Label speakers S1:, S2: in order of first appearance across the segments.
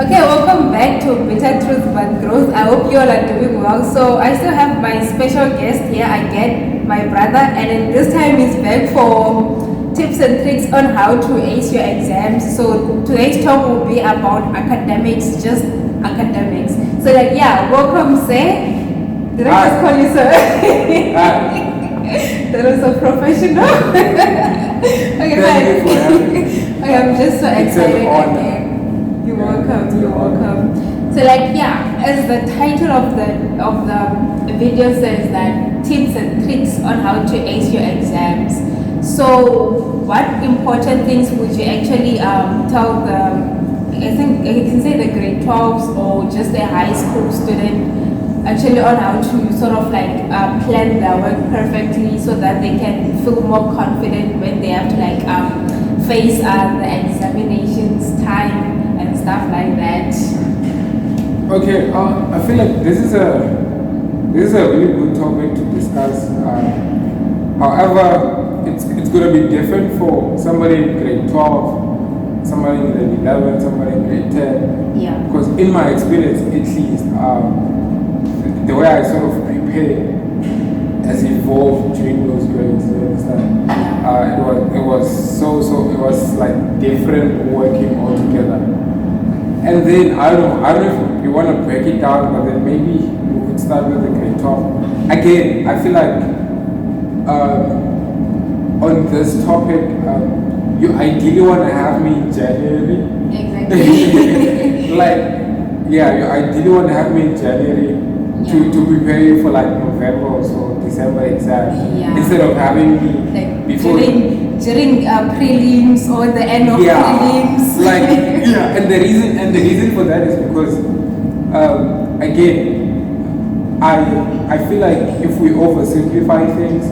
S1: Okay, welcome back to Bitter Truth But Growth. I hope you all are doing well. So I still have my special guest here again, my brother, and then this time he's back for tips and tricks on how to ace your exams. So today's talk will be about academics, just academics. So welcome, sir. Did I just call you sir? That was so professional. Okay,
S2: Thank you for having me.
S1: Okay, I'm just so excited again. You're welcome. So as the title of the video says, that tips and tricks on how to ace your exams. So what important things would you actually tell I think you can say the grade 12s or just a high school student actually on how to sort of plan their work perfectly so that they can feel more confident when they have to face the examinations time and stuff like that.
S2: Okay, I feel like this is a really good topic to discuss. However, it's going to be different for somebody in grade 12, somebody in grade 11, somebody in grade 10.
S1: Yeah. Because
S2: in my experience, at least, the way I sort of prepare has evolved during those grades. You understand? It was like different working all together. And then I don't know if you want to break it down, but then maybe we could start with the grade 12. Again, I feel like on this topic, you ideally want to have me in January.
S1: Exactly.
S2: You ideally want to have me in January to prepare you for November or so, December exam.
S1: Yeah.
S2: Instead of having me before
S1: during prelims or the end of prelims.
S2: And the reason for that is because again, I feel like if we oversimplify things,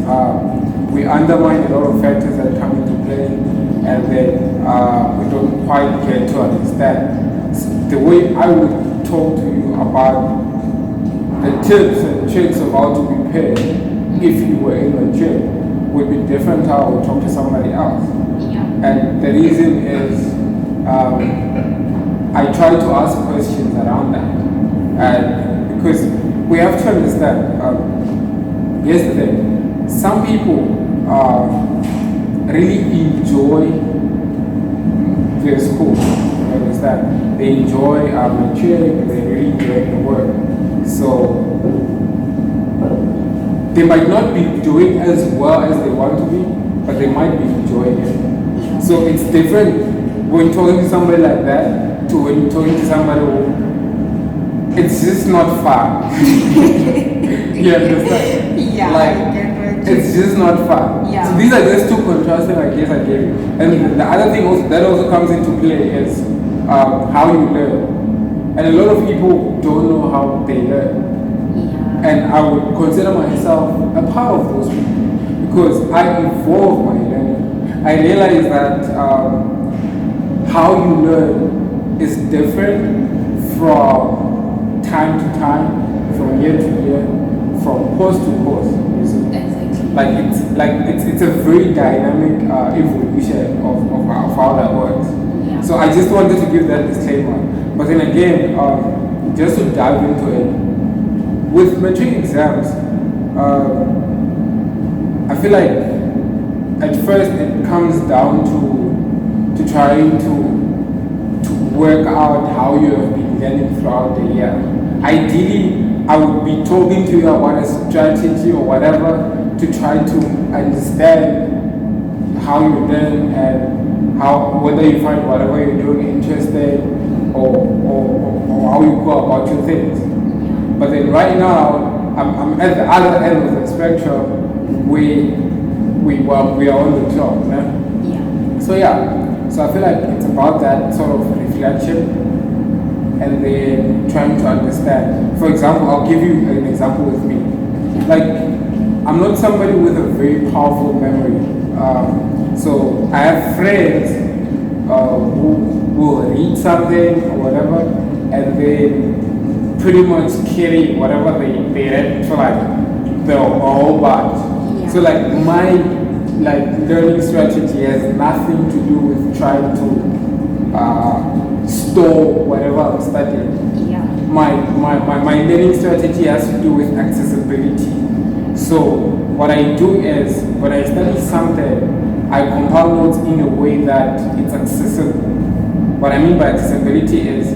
S2: we undermine a lot of factors that come into play, and then we don't quite get to understand. So the way I would talk to you about the tips and tricks of how to prepare if you were in a gym would be different how I would talk to somebody else.
S1: Yeah.
S2: And the reason is I try to ask questions around that. And because we have to understand, yesterday, some people really enjoy their school. You understand? They enjoy maturing, they really enjoy the work. So they might not be doing as well as they want to be, but they might be enjoying it. So it's different when talking to somebody like that to when you're talking to somebody who it's just not fun. You understand?
S1: Yeah.
S2: It's just not fun.
S1: Yeah.
S2: So these are just two contrasting ideas I gave you. And the other thing also, that also comes into play is how you learn. And a lot of people don't know how they learn.
S1: Yeah.
S2: And I would consider myself a part of those people because I evolve my learning. I realize that how you learn is different from time to time, from year to year, from course to course. You see?
S1: Exactly.
S2: It's a very dynamic evolution of how that works.
S1: Yeah.
S2: So I just wanted to give that disclaimer. But then again, just to dive into it, with matric exams, I feel like at first it comes down to trying to work out how you have been learning throughout the year. Ideally, I would be talking to you about a strategy or whatever to try to understand how you learn and whether you find whatever you're doing interesting or how you go about your things. But then right now, I'm at the other end of the spectrum. We are on the top, man.
S1: Yeah.
S2: So I feel like it's about that sort of reflection and then trying to understand. For example, I'll give you an example with me. I'm not somebody with a very powerful memory. So I have friends who will read something or whatever and then pretty much carry whatever they read for the whole bunch.
S1: Yeah.
S2: So my learning strategy has nothing to do with trying to store whatever I'm studying.
S1: Yeah.
S2: My learning strategy has to do with accessibility. So what I do is, when I study something, I compile notes in a way that it's accessible. What I mean by accessibility is,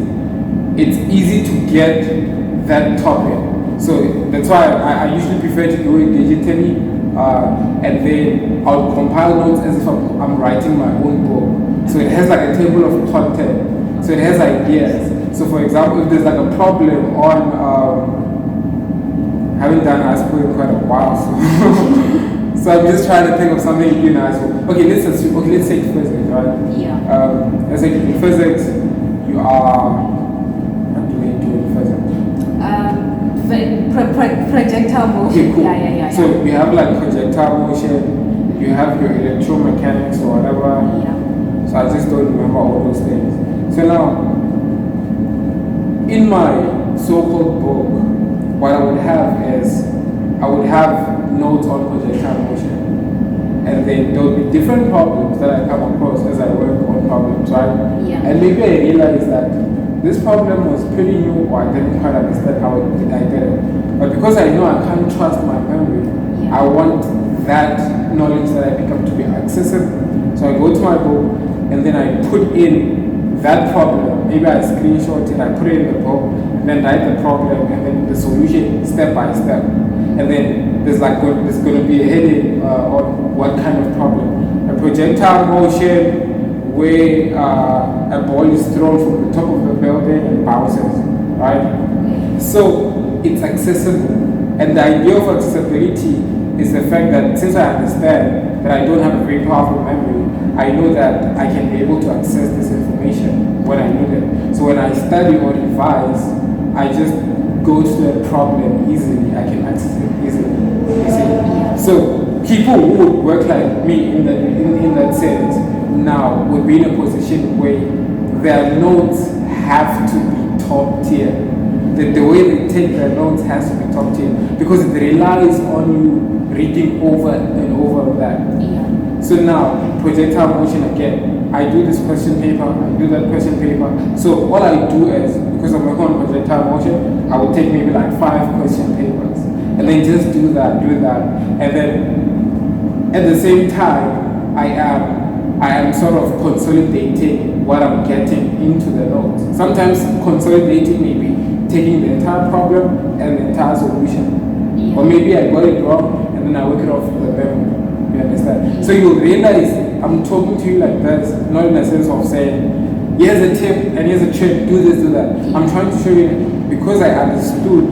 S2: it's easy to get that topic. So that's why I usually prefer to do it digitally, and then I'll compile notes as if I'm writing my own book. So it has like a table of content. So it has ideas. So for example, if there's like a problem on, I haven't done high school in quite a while, so so I'm just trying to think of something you know. Okay, let's take physics, right?
S1: Yeah.
S2: Let's say in physics, you are, what do we do in physics?
S1: Projectile motion.
S2: Okay, cool.
S1: Yeah.
S2: So you have like projectile motion, you have your electromechanics or whatever.
S1: Yeah.
S2: So I just don't remember all those things. So now, in my so-called book, what I would have is, I would have notes on projectile motion. And then there will be different problems that I come across as I work on problems, right?
S1: Yeah.
S2: And maybe I realize that this problem was pretty new, or I didn't quite understand how I did it. But because I know I can't trust my memory,
S1: Yeah.
S2: I want that knowledge that I pick up to be accessible. So I go to my book, and then I put in that problem. Maybe I screenshot it, I put it in the book, and then write the problem, and then the solution step by step. And then there's going to be a heading on what kind of problem. A projectile motion where a ball is thrown from the top of the building and bounces, right? So it's accessible. And the idea of accessibility is the fact that since I understand that I don't have a very powerful memory, I know that I can be able to access this information when I need it. So when I study or revise, I just go to the problem easily. I can access it easily. You see? So people who would work like me in that sense now would be in a position where their notes have to be top tier. The way they take their notes has to be top tier because it relies on you reading over and over that.
S1: Yeah.
S2: So now, projectile motion again. I do this question paper, I do that question paper. So all I do is, because I'm working on projectile motion, I will take maybe like 5 question papers. And then just do that. And then at the same time, I am sort of consolidating what I'm getting into the notes. Sometimes consolidating maybe taking the entire problem and the entire solution.
S1: Yeah.
S2: Or maybe I got it wrong and then I work it off the memory. You understand? So you'll realize I'm talking to you like this, not in the sense of saying, here's a tip and here's a trick, do this, do that. I'm trying to show you because I understood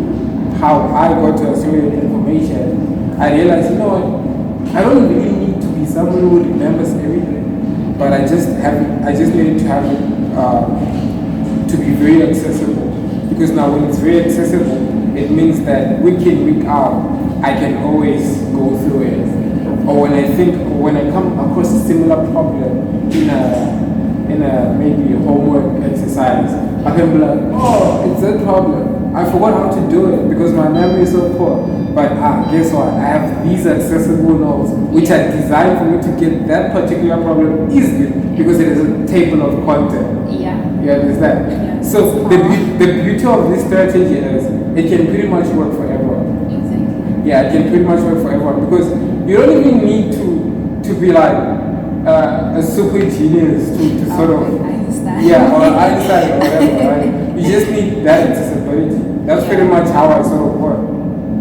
S2: how I got to a certain information. I realized, you know what, I don't really need to be someone who remembers everything, but I just need to have it to be very accessible. Because now when it's very accessible, it means that week in, week out, I can always go through it. Or when I come across a similar problem in a maybe a homework exercise, I can be like, oh, it's that problem. I forgot how to do it because my memory is so poor. But guess what? I have these accessible notes which are designed for me to get that particular problem easily because it is a table of content.
S1: Yeah.
S2: You understand?
S1: Yeah.
S2: So the beauty of this strategy is it can pretty much work for everyone.
S1: Exactly.
S2: Yeah, it can pretty much work for everyone because you don't even need to be like a super genius to sort of
S1: Einstein.
S2: yeah, or Einstein or whatever, right? You just need that accessibility. That's pretty much how I sort of work.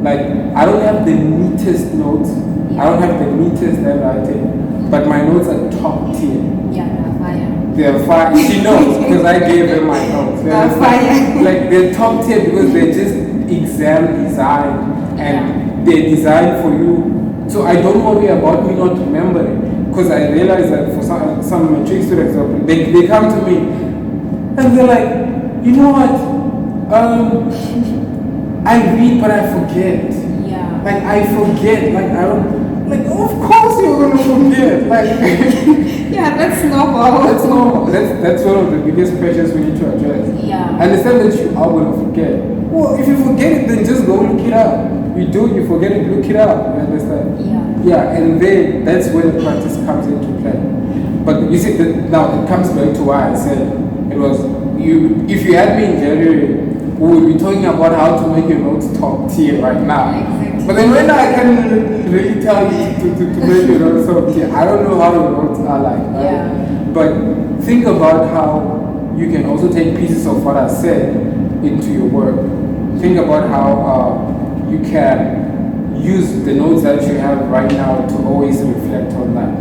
S2: Like I don't have the neatest notes. I don't have the neatest handwriting, but my notes are top tier.
S1: Yeah, they're fire.
S2: They're fire. She knows because I gave her my notes.
S1: They're fire.
S2: Like they're top tier because they're just exam designed and they're designed for you. So I don't worry about me not remembering because I realize that for some matric students, they come to me and they're like, you know what? I read but I forget.
S1: Yeah.
S2: Like I forget. Like I don't. Like of course you're gonna forget. Like
S1: yeah, that's normal.
S2: That's normal. That's one of the biggest pressures we need to address.
S1: Yeah.
S2: I understand that you are gonna forget. Well, if you forget it, then just go look it up. You do, you forget it, look it up. You understand?
S1: Yeah.
S2: Yeah, and then that's where the practice comes into play. But you see, now it comes back to why I said it was if you had me in January, we would be talking about how to make your notes top tier right now.
S1: Exactly.
S2: But then when I can really tell you to make your notes top tier, I don't know how your notes are like, right?
S1: Yeah.
S2: But think about how you can also take pieces of what I said into your work. Think about how you can use the notes that you have right now to always reflect on that.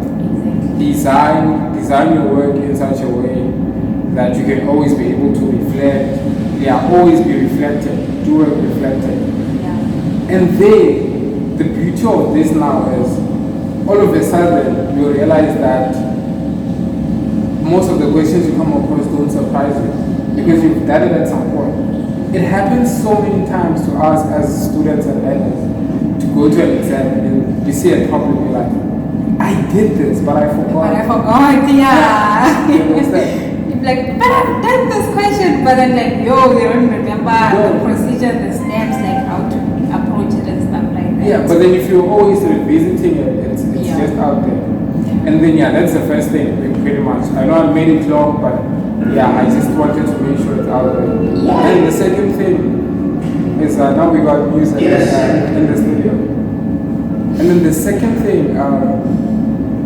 S1: Exactly.
S2: Design your work in such a way that you can always be able to reflect. Always be reflected. Do work reflected.
S1: Yeah.
S2: And then the beauty of this now is all of a sudden you realize that most of the questions you come across don't surprise you because you've done it at some point. It happens so many times to us as students and learners to go to an exam and you see a problem, you're like, I did this, but I forgot.
S1: But I forgot, yeah.
S2: You understand?
S1: You're like, but I've done this question, but then like, you don't remember the procedure, the steps, like how to approach it and stuff like that.
S2: Yeah, but then if you're always revisiting it, it's just out there. And then that's the first thing, pretty much. I know I made it long, but I just wanted to make sure it's out there.
S1: Yeah.
S2: And the second thing is now we got music in the studio. And then the second thing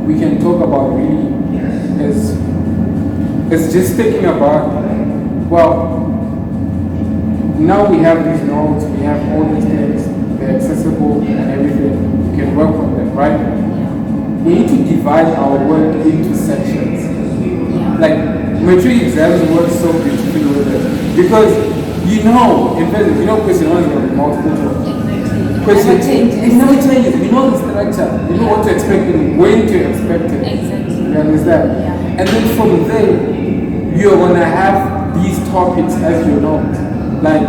S2: we can talk about really is just thinking about, well, now we have these notes, we have all these things, they're accessible and everything, you can work on them, right? We need to divide our work into sections. Like, matric exams work so beautifully with it. Because in physics, question 1 is going to be multiple choice.
S1: Exactly.
S2: Question
S1: It
S2: it never changes. You know the structure. You know what to expect and when to expect it.
S1: Exactly.
S2: You understand?
S1: Yeah.
S2: And then from there, you're going to have these topics as your notes. Like,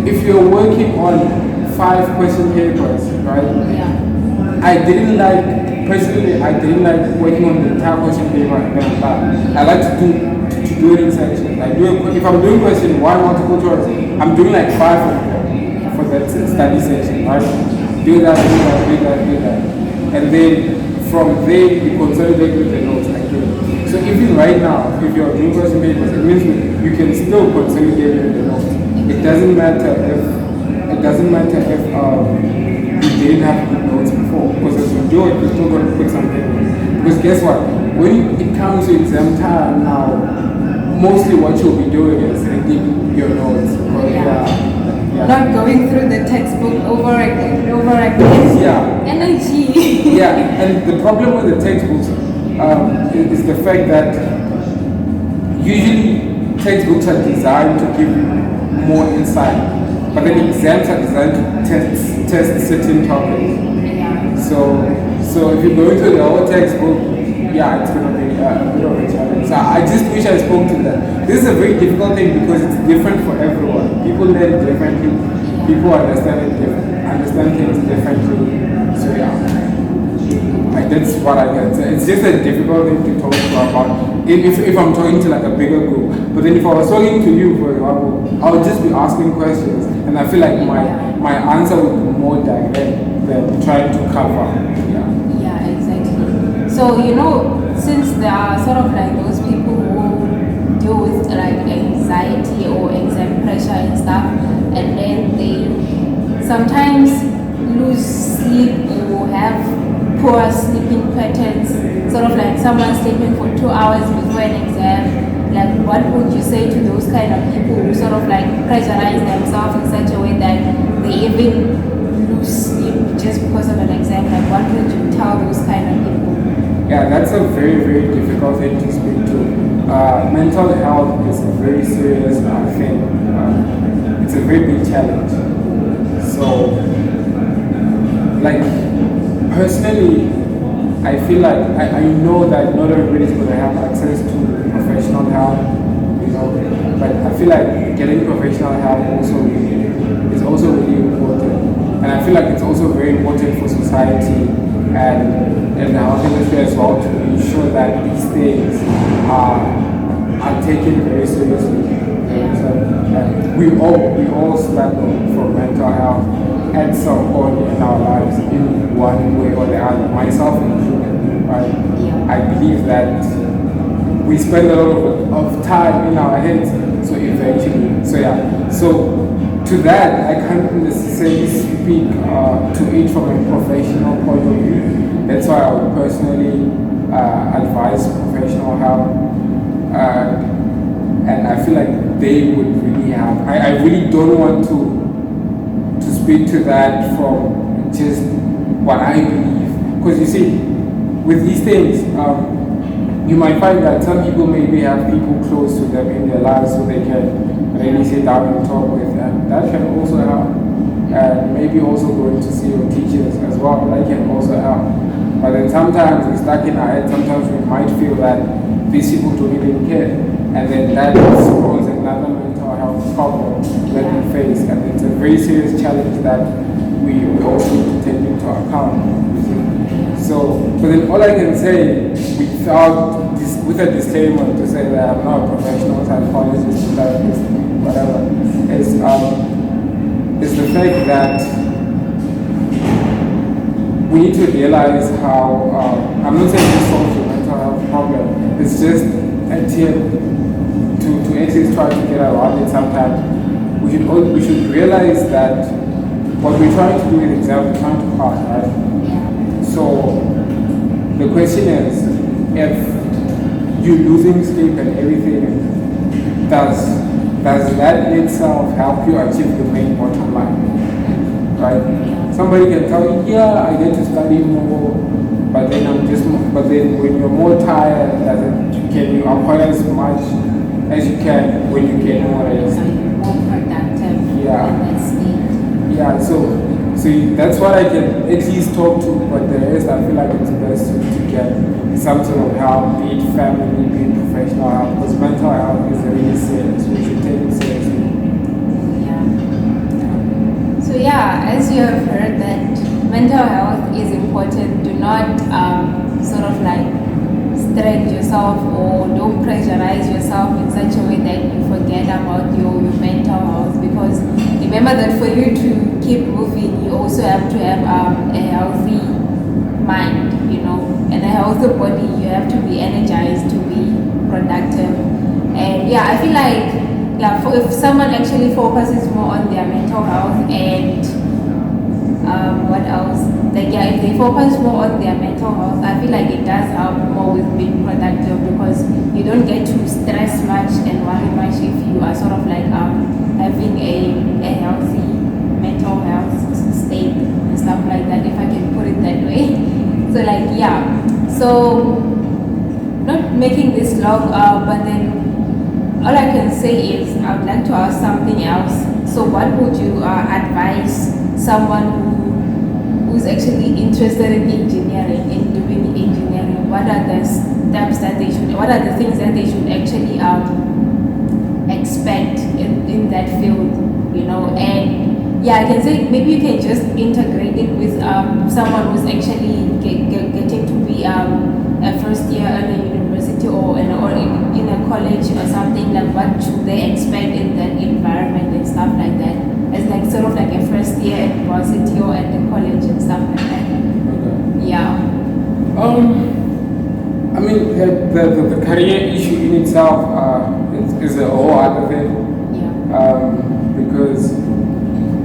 S2: if you're working on 5 question papers, right?
S1: Yeah.
S2: Personally, I didn't like working on the entire question paper and then that. I like to do it in sections. If I'm doing question 1 multiple choice, I'm doing like 5 of them for that study session, right? Do that. And then from there, you consolidate with the notes again. So even right now, if you're doing question papers, it means you can still consolidate with the notes. It doesn't matter if you didn't have good notes before, because as you do it, you're still going to put something. Because guess what? When it comes to exam time now, mostly what you'll be doing is reading your notes.
S1: Not going through the textbook over again.
S2: Yeah.
S1: Energy.
S2: Yeah, and the problem with the textbooks is the fact that usually textbooks are designed to give you more insight. But then exams are designed to test certain topics.
S1: Yeah.
S2: So if you go into the whole textbook, it's going to be a bit of a challenge. So I just wish I spoke to that. This is a very difficult thing because it's different for everyone. People learn differently. People understand things differently. So that's what I get. It's just a difficult thing to talk about. If I'm talking to like a bigger group. But then if I was talking to you, for example, I would just be asking questions, and I feel like my answer would be more direct than trying to cover.
S1: Yeah, exactly. So since there are sort of like those people who deal with like anxiety or exam pressure and stuff, and then they sometimes lose sleep or have poor sleeping patterns, sort of like someone sleeping for 2 hours before an exam. Like, what would you say to those kind of people who sort of like pressurize themselves in such a way that they even lose sleep just because of an exam? Like, what would you tell those kind of people?
S2: Yeah, that's a very, very difficult thing to speak to. Mental health is a very serious thing. It's a very big challenge. So, personally, I feel like I know that not everybody's going to have access to professional help, but I feel like getting professional help is also really important. And I feel like it's also very important for society and the health industry as well to ensure that these things are taken very seriously. So, we all struggle for mental health at some point in our lives in one way or the other, myself included, right?
S1: Yeah.
S2: I believe that we spend a lot of time in our heads. So eventually, so to that, I can't necessarily speak to it from a professional point of view. That's why I would personally advise professional help. And I feel like they would really have. I really don't want to speak to that from just what I believe. Because you see, with these things, you might find that some people maybe have people close to them in their lives so they can really sit down and talk with, and that can also help. And maybe also going to see your teachers as well, that can also help. But then sometimes we're stuck in our head, sometimes we might feel that these people don't even care. And then that spawns another mental health problem that we face. And it's a very serious challenge that we also need to take into account. So, but then all I can say, with a disclaimer to say that I'm not a professional psychologist, therapist, whatever, is the fact that we need to realize how, I'm not saying this solves your mental health problem, it's just a tip to at least try to get around it sometimes. We should realize that what we're trying to do in exam, we're trying to pass, right? So the question is, if you're losing sleep and everything, does that in itself help you achieve the main bottom line? Right? Somebody can tell you, yeah, I get to study more, but then when you're more tired, can you acquire as much as you can when you get more rest?
S1: More productive.
S2: Yeah, so that's what I can at least talk to, but the rest I feel like it's best to get some sort of help, be it family, be it professional help, because mental health is really serious. We should take it seriously.
S1: So as you have heard that mental health is important, do not sort of like strain yourself or don't pressurize yourself in such a way that you forget about your mental health, because remember that for you to keep moving, you also have to have a healthy mind, and a healthy body. You have to be energized to be productive. And I feel like if someone actually focuses more on their mental health and what else? If they focus more on their mental health, I feel like it does help more with being productive, because you don't get to stress much and worry much if you are sort of like having a healthy mental health state and stuff like that, if I can put it that way. So not making this long, but then all I can say is I would like to ask something else. So what would you advise someone who's actually interested in engineering, in doing engineering? What are the steps that what are the things that they should actually expect in that field, And I can say maybe you can just integrate it with someone who's actually getting to be a first year at a university or in a college or something. Like, what should they expect in that environment and stuff like that, as like sort of like a first year at university or at the college and stuff like that.
S2: I mean, the career issue in itself is a whole other thing. Because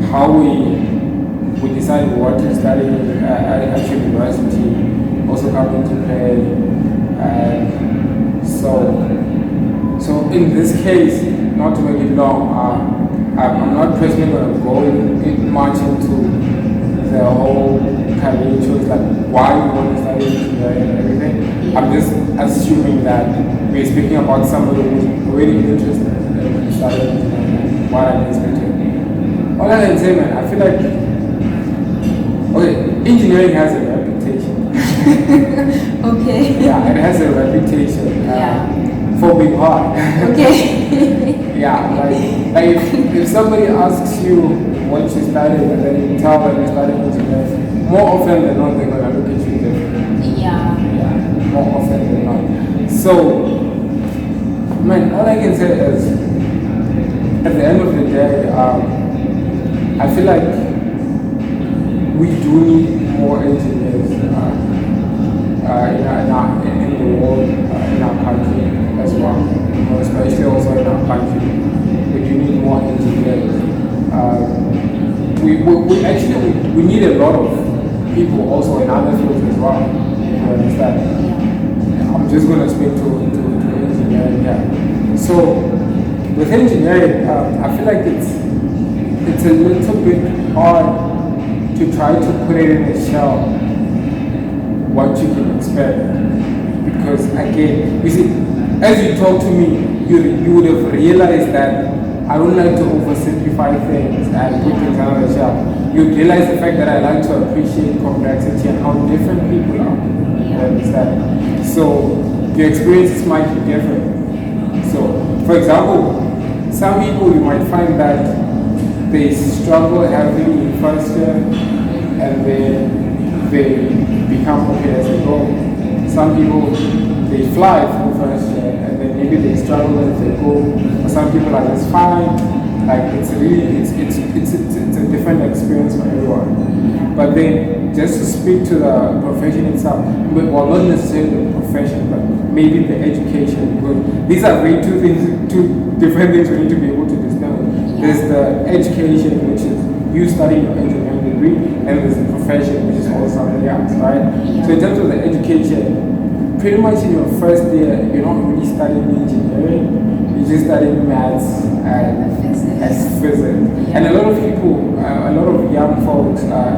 S2: how we decide what to study at university also come into play. So in this case, not to make it long, I'm not personally going to go in much into the whole career choice, like why you want to study engineering and everything. I'm just assuming that we're speaking about somebody who's really interested in studying engineering, what I'm expecting. All I can say, man, I feel like, engineering has a reputation.
S1: Okay.
S2: It has a reputation for being hard.
S1: Okay.
S2: Like if somebody asks you what you studied and then you tell them you studied engineering, more often than not they're gonna look at you differently. More often than not. So, man, all I can say is, at the end of the day, I feel like we do need more engineers. in the world, in our country as well. Especially also in our country, we do need more engineers. We need a lot of people also in other fields as well. You understand? I'm just going to speak to engineering here. So with engineering, I feel like it's a little bit hard to try to put it in a shell what you can expect, because again, you see, as you talk to me, you would have realized that I don't like to oversimplify things and put things out of the shell. You realize the fact that I like to appreciate complexity and how different people are. You understand? So your experiences might be different. So, for example, some people you might find that they struggle heavily in first year and then they become okay as they go. Some people they fly through first year and then maybe they struggle as they go. But some people are just fine. Like it's a different experience for everyone. But then just to speak to the profession itself, well, not necessarily the profession, but maybe the education, because these are very two different things we need to be able to distill. There's the education, which is you studying your engineering degree, and there's the profession, which is also something else, right? So in terms of the education, pretty much in your first year, you're not really studying engineering, you're just studying maths and physics. And a lot of people, a lot of young folks at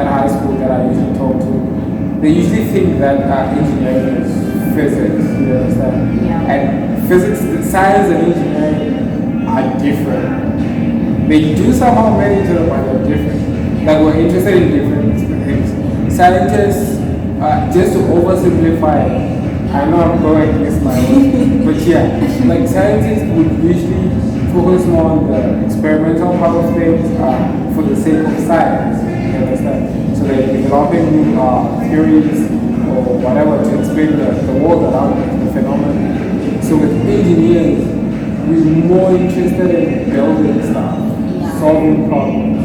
S2: high school that I usually talk to, they usually think that engineering is physics, you understand? And physics, science and engineering are different. They do somehow marry each other, but they're different. Like we're interested in different things. Scientists, just to oversimplify, I know I'm going against my own, but yeah, like scientists would usually focus more on the experimental part of things for the sake of science, you understand? So they're developing new theories or whatever to explain the world around the phenomenon. So with engineers, we're more interested in building stuff, solving problems.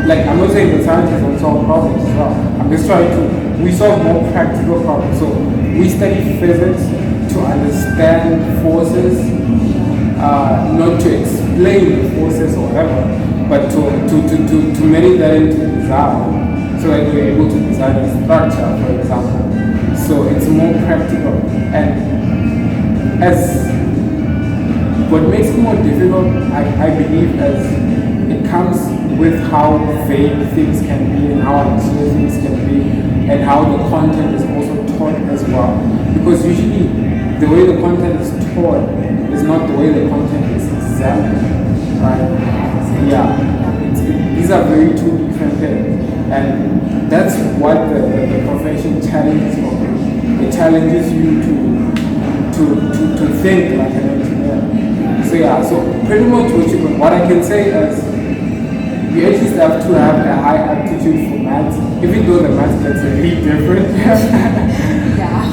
S2: Like, I'm not saying the scientists don't solve problems as well. I'm just trying to, we solve more practical problems. So we study physics to understand forces, not to explain the forces or whatever, but to marry that into design, so that we're able to design a structure, for example. So it's more practical. And as what makes it more difficult, I believe, as it comes with how vague things can be and how unclear things can be and how the content is also taught as well. Because usually the way the content is taught is not the way the content is examined, right? Yeah, these are very two different things. And that's what the profession challenges for me. It challenges you to think like an engineer. So yeah, so pretty much what I can say is you at least have to have a high aptitude for maths, even though the maths gets really different.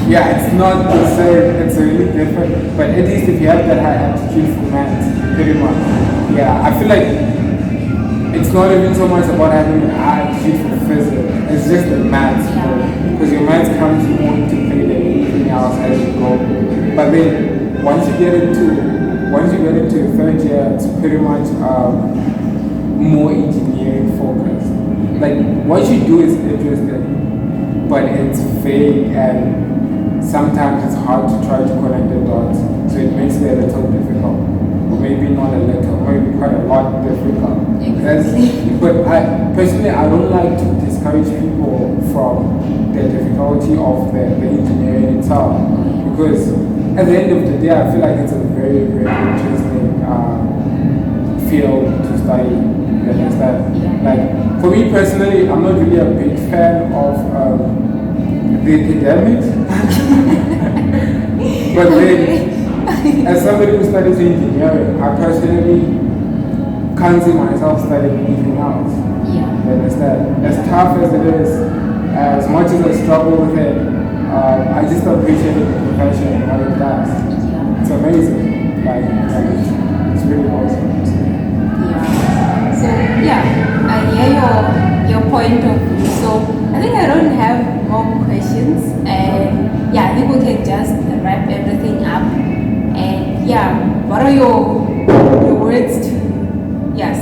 S2: Yeah, it's not the same, it's really different, but at least if you have that high aptitude for maths, pretty much. Yeah, I feel like it's not even so much about having an high aptitude for physics, it's just the maths, because your maths comes more into play than anything else as you go. But then once you get into your third year, it's pretty much more engineering focused. Like what you do is interesting, but it's vague and sometimes it's hard to try to connect the dots. So it makes it a little difficult, or maybe not a little, maybe quite a lot difficult.
S1: Exactly.
S2: But personally, I don't like to discourage people from the difficulty of the engineering itself, because at the end of the day, I feel like it's a very, very interesting field to study. You understand? Like, for me personally, I'm not really a big fan of the academics. But then, as somebody who studies engineering, I personally can't see myself studying anything else. You understand? As tough as it is, as much as I struggle with it, I just appreciate the profession and what it does. It's amazing. Like it's really awesome.
S1: So yeah, I hear your point of view. So I think I don't have more questions, and yeah, I think we can just wrap everything up. And yeah, what are your words to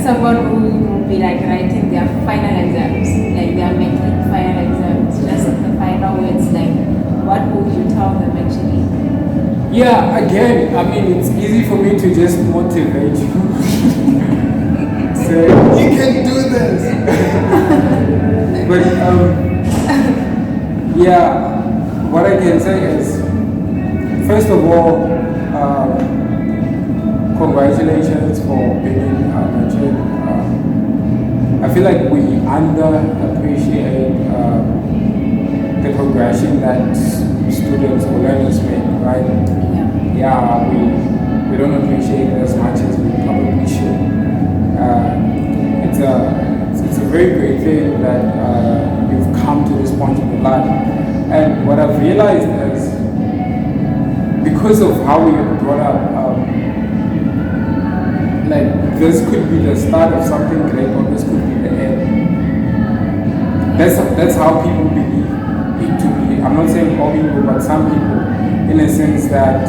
S1: someone who will be like writing their final exams, like their matric final exams, just the final words, like what would you tell them actually?
S2: Yeah, again, I mean, it's easy for me to just motivate you. Say, you can do this. But yeah, what I can say is, first of all, congratulations for being mature. I feel like we underappreciate the progression that students or learners make, right? Yeah, we don't appreciate it as much as we probably should. It's a very great thing that you've come to this point in your life. And what I've realized is, because of how we were brought up, like this could be the start of something great, or this could be the end. That's how people believe it to be. I'm not saying all people, but some people, in a sense that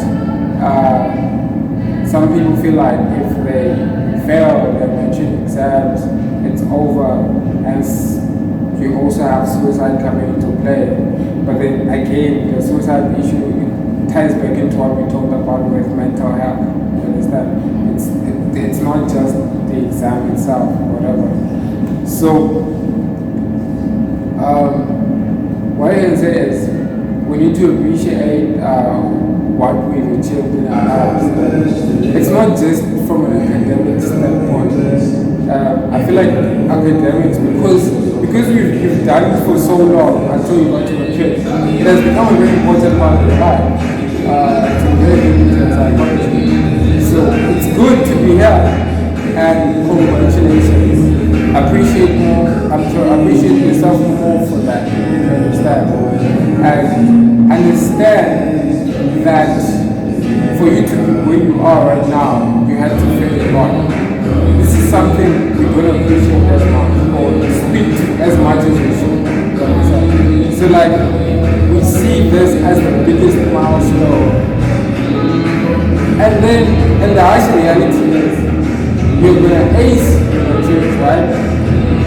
S2: some people feel like if they fail their mentioned exams, it's over, and you also have suicide coming into play. But then again, the suicide issue ties back into what we talked about with mental health. You understand? It's not just the exam itself, whatever. So, what I can say is, we need to appreciate what we've achieved in our lives. It's not just from an academic standpoint. I feel like academics, because you've done it for so long until you got to a kid, it has become a very important part of your life. It's a very good psychology. So it's good to be here, and congratulations. Appreciate yourself more for that. You understand? And understand that for you to be where you are right now, you had to fail a lot. This is something we don't appreciate as much, or speak to as much as we should. So like, we see this as the biggest milestone. And the harsh reality is, you're gonna ace your dreams, right?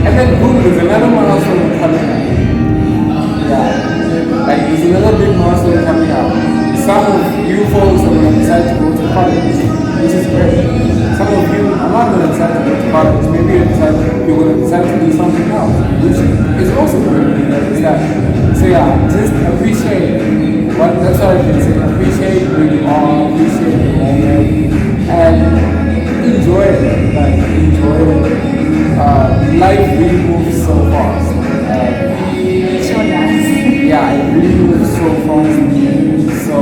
S2: And then boom, there's another milestone coming up. Yeah, like there's another big milestone coming up. Some of you folks are gonna decide to go to college, which is great. Some of you are not gonna decide to go to college. Maybe you're gonna decide to do something else, which is also great. You understand? So yeah, just appreciate. That's what I can say. Appreciate where you are, appreciate the moment, and enjoy it. Like, enjoy it. Life really moves so fast.
S1: Sure does.
S2: Yeah, it really moves so fast. So,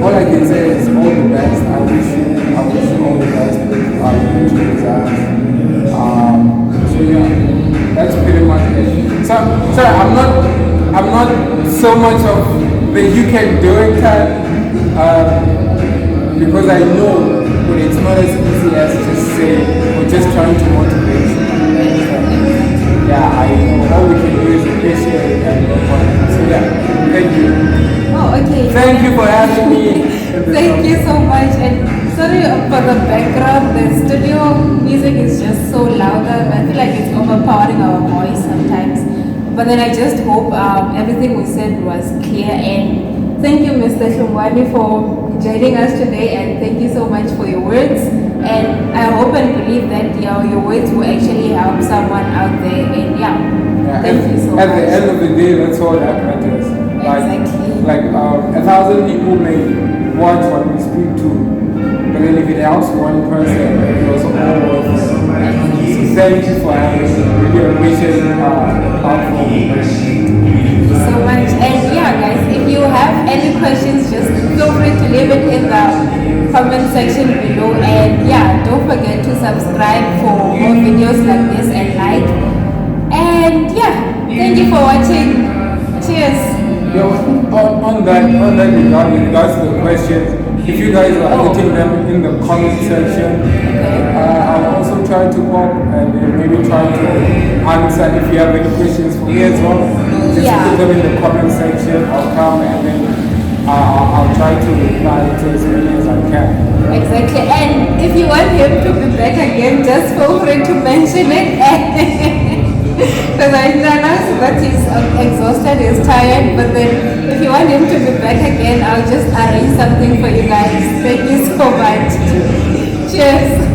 S2: all I can say is all the best. I wish you all the best with your exams. So yeah, that's pretty much it. So, sorry, I'm not so much of the you can do it type, because I know but it's not as easy as just saying or just trying to motivate you. Yeah, I know all we can do is appreciate it and work on it. So yeah, thank you.
S1: Oh, okay.
S2: Thank you for having me.
S1: Thank you so much. And sorry for the background. The studio music is just so loud. I feel like it's overpowering our voice sometimes. But then I just hope everything we said was clear. And thank you, Mr. Hlungwani, for joining us today. And thank you so much for your words. And I hope and believe that your words will actually help someone out there. And thank you so much.
S2: At the end of the day, that's all that matters.
S1: Exactly.
S2: Like 1,000 people may watch what we speak to, but then if it helps one person, it was all worth it. So thank you for having me. Really appreciate the platform.
S1: So much. And guys, if you have any questions, just feel free to leave it in the comment section below. And don't forget to subscribe for more videos like this and like. And thank you for watching. Cheers.
S2: On that regard, in regards to the questions, if you guys are putting them in the comment section, I'll also try to pop and maybe try to answer if you have any questions for me as well. Just put them in the comment section. I'll come and then I'll try to reply to as many as I can.
S1: Exactly. And if you want him to be back again, just feel free to mention it. Because I know that he's exhausted, he's tired, but then if you want him to be back again, I'll just arrange something for you guys. Thank you so much. Cheers.